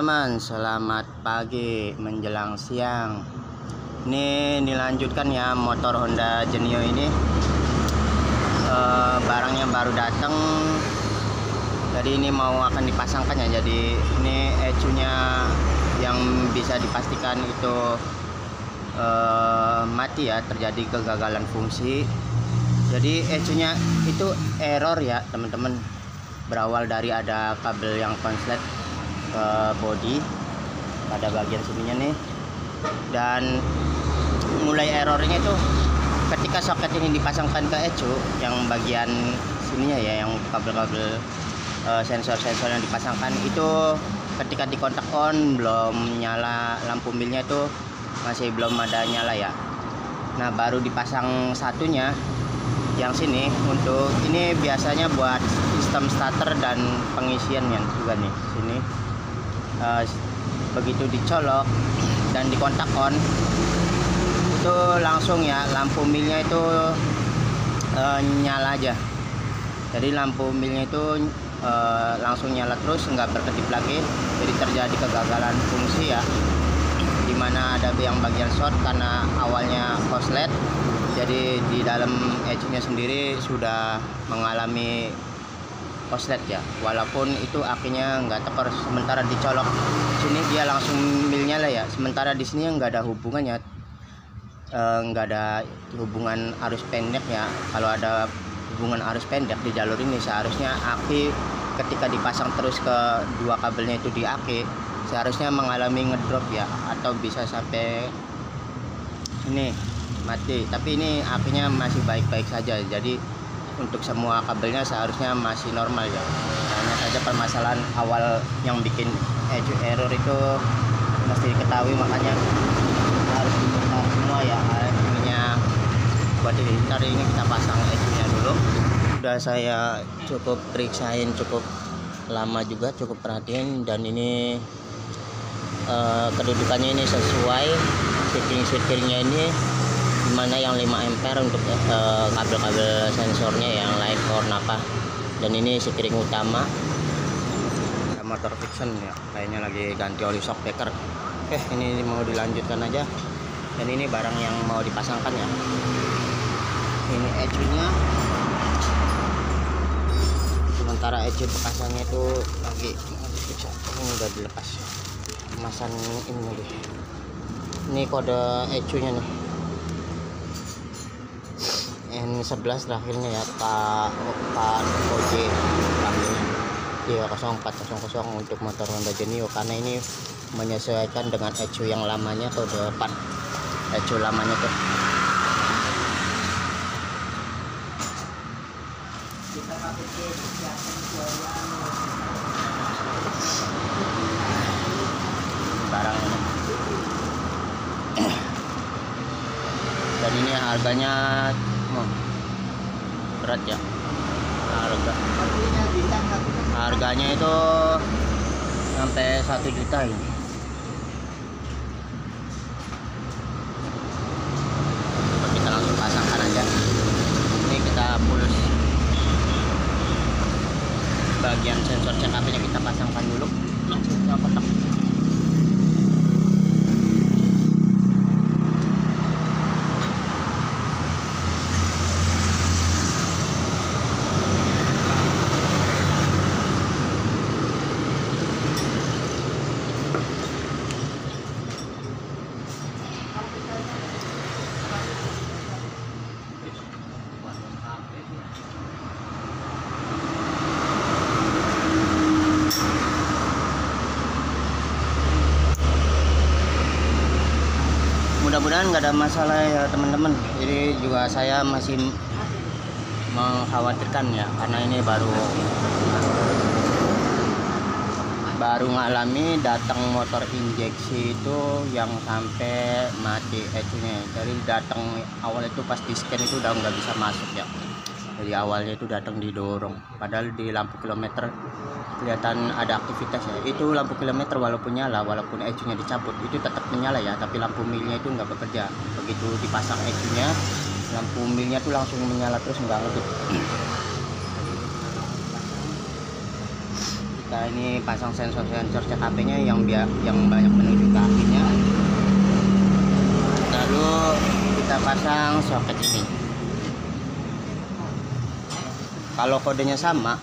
teman-teman, selamat pagi menjelang siang. Ini dilanjutkan ya motor Honda Genio ini. Barangnya baru datang. Jadi ini mau akan dipasangkan ya. Jadi ini ECU-nya yang bisa dipastikan itu mati ya, terjadi kegagalan fungsi. Jadi ECU-nya itu error ya teman-teman. Berawal dari ada kabel yang konslet ke bodi pada bagian sininya nih, dan mulai errornya itu ketika soket ini dipasangkan ke ECU yang bagian sininya ya, yang kabel-kabel sensor-sensor yang dipasangkan itu ketika dikontak on belum nyala, lampu milnya itu masih belum ada nyala ya. Nah baru dipasang satunya yang sini, untuk ini biasanya buat sistem starter dan pengisiannya juga nih sini. Begitu dicolok dan dikontak on itu langsung ya lampu milnya itu nyala aja. Jadi lampu milnya itu langsung nyala terus, nggak berkedip lagi. Jadi terjadi kegagalan fungsi ya, dimana ada yang bagian short karena awalnya korslet. Jadi di dalam ECU-nya sendiri sudah mengalami korslet ya, walaupun itu akinya nggak tekor. Sementara dicolok sini dia langsung mil nyala ya, sementara di sini nggak ada hubungannya, nggak ada hubungan arus pendek ya. Kalau ada hubungan arus pendek di jalur ini, seharusnya aki ketika dipasang terus ke dua kabelnya itu di aki seharusnya mengalami ngedrop ya, atau bisa sampai ini mati. Tapi ini akinya masih baik-baik saja, jadi untuk semua kabelnya seharusnya masih normal ya. Hanya saja permasalahan awal yang bikin ECU error itu mesti diketahui, makanya harus dibongkar semua ya ininya. Buat hari ini kita pasang ECU-nya dulu. Udah saya cukup periksain cukup lama juga, cukup perhatiin, dan ini kedudukannya ini sesuai. Setting-settingnya ini dimana yang 5 ampere untuk kabel-kabel sensornya, yang lain power napa, dan ini sekring utama. Motor fiction ya, kayaknya lagi ganti oli shock breaker. Oke, ini mau dilanjutkan aja, dan ini barang yang mau dipasangkan ya. Ini ECU-nya, sementara ECU bekasannya itu lagi mau diperiksa. Ini udah dilepas kemasan ini lagi. Ini kode ECU-nya nih, N11 terakhirnya ya, Pak OJ kambingnya 30400 untuk motor Honda Genio, karena ini menyesuaikan dengan ECU yang lamanya, kode 4 ECU lamanya tuh. Barang ini dan ini harganya berat ya, harganya itu sampai 1 juta ini. Kita langsung pasangkan aja. Ini kita pulus bagian sensor CKP-nya, kita pasangkan dulu langsung ke kotak. Mudah-mudahan nggak ada masalah ya teman-teman. Jadi juga saya masih mengkhawatirkan ya, karena ini baru ngalami datang motor injeksi itu yang sampai mati ECU-nya. Dari datang awal itu pas di scan itu udah nggak bisa masuk ya. Jadi awalnya itu datang didorong, padahal di lampu kilometer kelihatan ada aktivitas ya. Itu lampu kilometer walaupun nyala, walaupun ECU-nya dicabut itu tetap menyala ya, tapi lampu milnya itu nggak bekerja. Begitu dipasang ECU-nya, lampu milnya tuh langsung menyala terus, nggak ngedip. Kita kita ini pasang sensor CKP-nya yang banyak menuju ke apinya. Lalu kita pasang soket ini. Kalau kodenya sama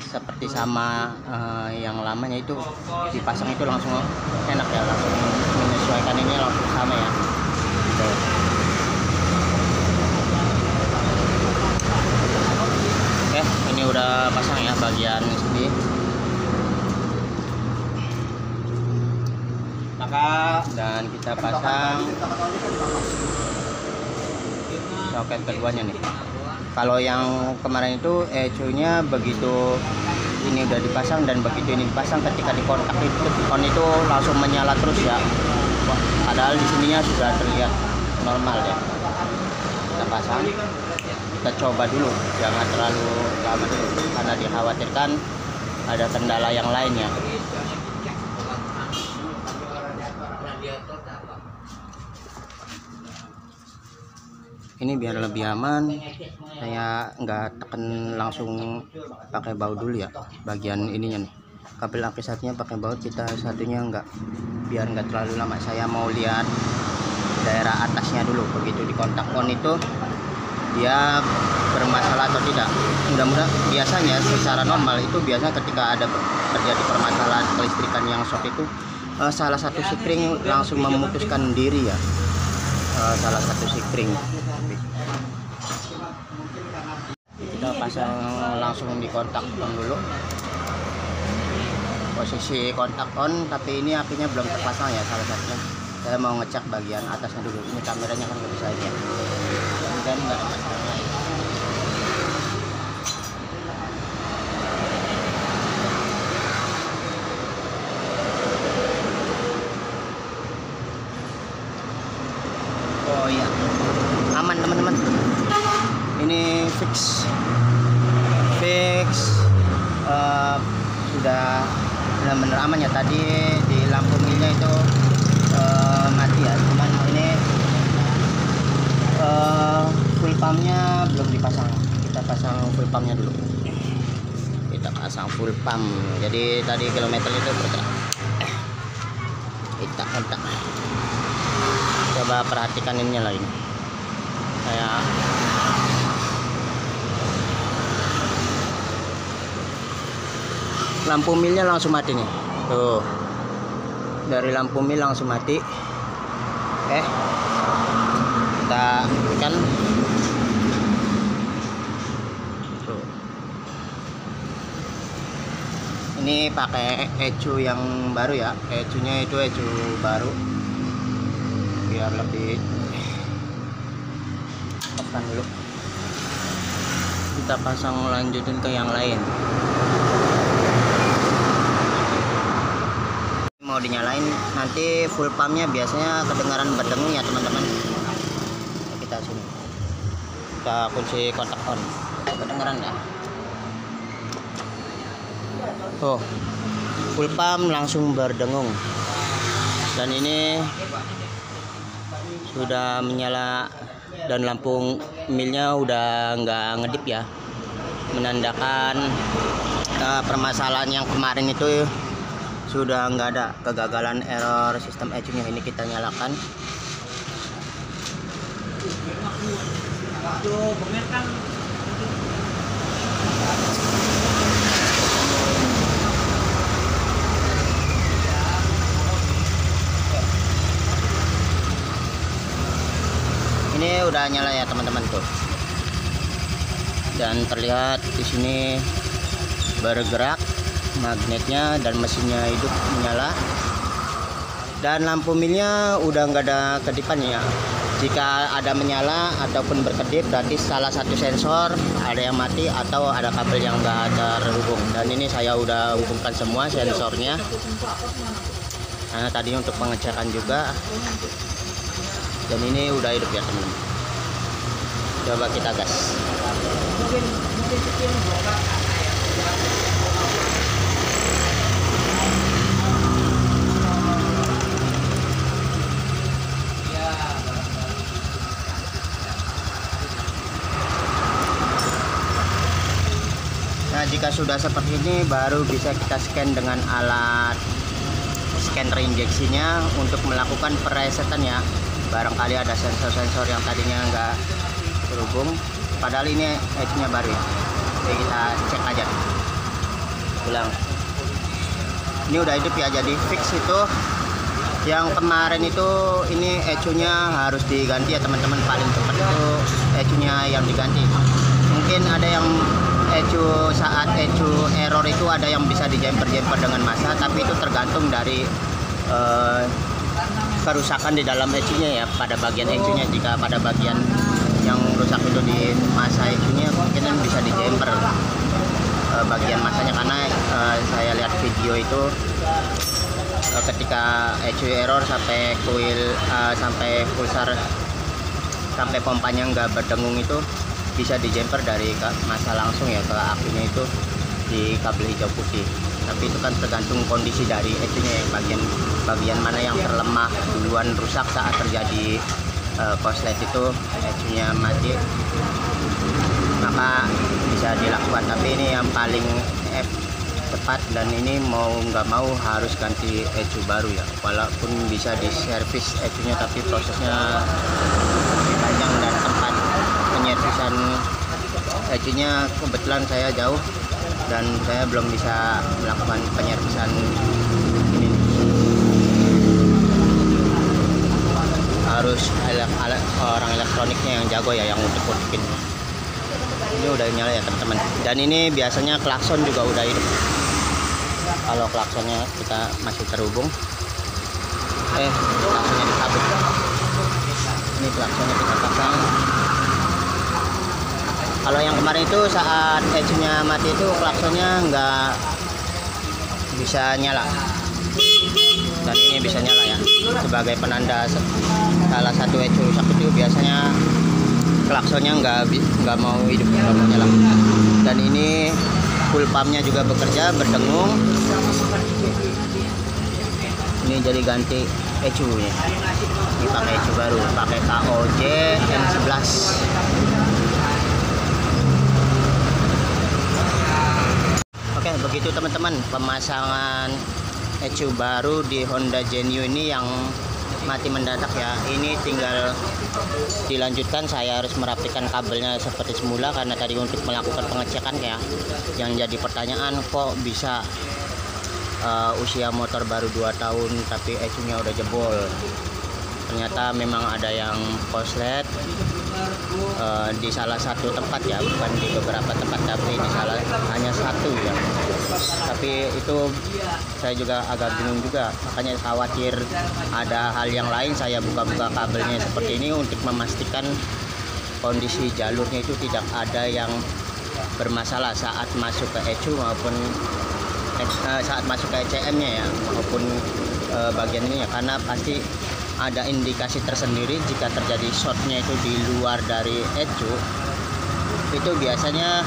seperti sama yang lamanya, itu dipasang itu langsung enak ya, langsung menyesuaikan ini langsung sama ya gitu. Oke, ini udah pasang ya bagian sini. Dan kita pasang soket keduanya nih. Kalau yang kemarin itu ECU-nya begitu ini udah dipasang dan begitu ini dipasang, ketika dikontak itu on itu langsung menyala terus ya. Padahal di sininya sudah terlihat normal ya. Kita pasang, kita coba dulu, jangan terlalu lama dulu karena dikhawatirkan ada kendala yang lainnya. Ini biar lebih aman, saya nggak tekan langsung pakai baut dulu ya bagian ininya nih. Kabel aki satunya pakai baut, kita satunya enggak, biar nggak terlalu lama. Saya mau lihat daerah atasnya dulu, begitu di kontak on itu dia bermasalah atau tidak. Mudah-mudahan, biasanya secara normal itu biasanya ketika ada terjadi permasalahan kelistrikan yang shock itu salah satu spring langsung memutuskan diri ya, salah satu spring. Kita pasang langsung di kontak on dulu, posisi kontak on, tapi ini apinya belum terpasang ya salah satunya. Saya mau ngecek bagian atasnya dulu. Ini kameranya kan nggak bisa lihat dan nggak ada masalah lain. Oh iya, aman teman-teman, ini fix sudah benar-benar aman ya. Tadi di lampu milnya itu mati ya, cuman ini full pumpnya belum dipasang. Kita pasang full pumpnya dulu, kita pasang full pump. Jadi tadi kilometer itu bergerak, kita kontak. Coba perhatikan ininya lagi, kayak lampu milnya langsung mati nih tuh, dari lampu mil langsung mati. Kita kan tuh. Ini pakai ECU yang baru ya, ECU-nya itu ECU baru biar lebih tekan dulu. Kita pasang, lanjutin ke yang lain. Mau dinyalain nanti full pumpnya biasanya kedengaran berdengung ya teman-teman. Kita sini, kita kunci kontak on, kedengaran ya tuh, full pump langsung berdengung. Dan ini sudah menyala dan lampu milnya udah nggak ngedip ya, menandakan permasalahan yang kemarin itu sudah nggak ada, kegagalan error sistem ECU-nya. Ini kita nyalakan. Ini udah nyala ya teman-teman tuh, dan terlihat di sini bergerak magnetnya dan mesinnya hidup menyala, dan lampu milnya udah nggak ada kedipannya. Jika ada menyala ataupun berkedip berarti salah satu sensor ada yang mati atau ada kabel yang nggak terhubung. Dan ini saya udah hubungkan semua sensornya. Nah, tadi untuk pengecekan juga, dan ini udah hidup ya teman-teman. Coba kita gas. Nah, jika sudah seperti ini baru bisa kita scan dengan alat scanner injeksinya untuk melakukan peresetan ya. Barangkali ada sensor-sensor yang tadinya nggak terhubung, padahal ini edge-nya baru ya. Jadi kita cek aja ulang. Ini udah hidup ya, jadi fix itu. Yang kemarin itu ini ECU-nya harus diganti ya teman-teman, paling cepat itu ECU-nya yang diganti. Mungkin ada yang ECU saat ECU error itu ada yang bisa dijemper-jemper dengan massa, tapi itu tergantung dari kerusakan di dalam ECU-nya ya, pada bagian ECU-nya. Jika pada bagian yang rusak itu di massa ECU-nya, mungkin bisa dijemper bagian massanya, karena saya lihat video itu ketika ECU error sampai kuil sampai pulsar sampai pompanya nggak berdengung itu bisa dijemper dari massa langsung ya ke akinya itu di kabel hijau putih. Tapi itu kan tergantung kondisi dari ECU-nya ya, bagian mana yang terlemah duluan rusak saat terjadi korslet itu ECU-nya mati, maka bisa dilakukan. Tapi ini yang paling tepat, dan ini mau nggak mau harus ganti ECU baru ya, walaupun bisa diservis ECU-nya, tapi prosesnya lebih panjang dan tempat penyervisan ECU-nya kebetulan saya jauh dan saya belum bisa melakukan penyervisan ini. Harus orang elektroniknya yang jago ya, yang utik-utikin. Ini udah nyala ya teman-teman, dan ini biasanya klakson juga udah hidup. Kalau klaksonnya kita masih terhubung, klaksonnya dicabut. Ini klaksonnya kita pasang. Kalau yang kemarin itu saat ECU-nya mati itu klaksonnya nggak bisa nyala, dan ini bisa nyala ya, sebagai penanda salah satu ECU rusak itu biasanya klaksonnya nggak mau hidup, nggak mau nyala. Dan ini full pumpnya juga bekerja, berdengung. Ini jadi ganti ECU-nya. Ini pakai ECU baru, pakai KOJ M11. Oke, begitu teman-teman pemasangan ECU baru di Honda Genio ini yang mati mendadak ya. Ini tinggal dilanjutkan, saya harus merapikan kabelnya seperti semula, karena tadi untuk melakukan pengecekan ya, yang jadi pertanyaan kok bisa usia motor baru 2 tahun tapi ECU-nya udah jebol. Ternyata memang ada yang korslet di salah satu tempat ya, bukan di beberapa tempat, tapi di hanya satu ya. Tapi itu saya juga agak bingung juga, makanya khawatir ada hal yang lain. Saya buka-buka kabelnya seperti ini untuk memastikan kondisi jalurnya itu tidak ada yang bermasalah saat masuk ke ECU maupun saat masuk ke ECM-nya ya, maupun bagian ini ya, karena pasti ada indikasi tersendiri jika terjadi shortnya itu di luar dari ECU. Itu biasanya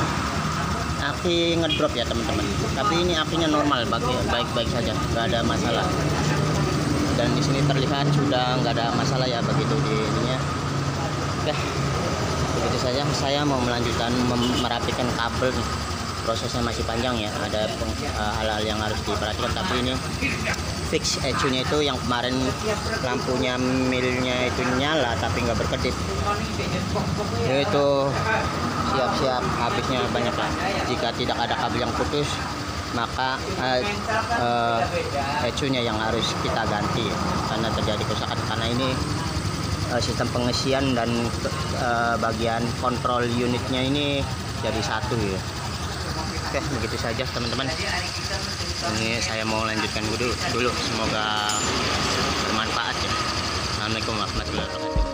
aki ngedrop ya teman-teman, tapi ini akinya normal, baik-baik saja, nggak ada masalah. Dan di sini terlihat sudah nggak ada masalah ya, begitu di ininya. Oke, begitu saja. Saya mau melanjutkan merapikan kabel nih. Prosesnya masih panjang ya, ada hal-hal yang harus diperhatikan, tapi ini fix ECU-nya itu yang kemarin lampunya milnya itu nyala tapi nggak berkedip, itu siap-siap habisnya banyak lah. Jika tidak ada kabel yang putus, maka ECU-nya yang harus kita ganti karena terjadi kerusakan, karena ini sistem pengisian dan bagian kontrol unitnya ini jadi satu ya. Oke, begitu saja teman-teman. Ini saya mau lanjutkan dulu. Semoga bermanfaat ya. Assalamualaikum warahmatullahi wabarakatuh.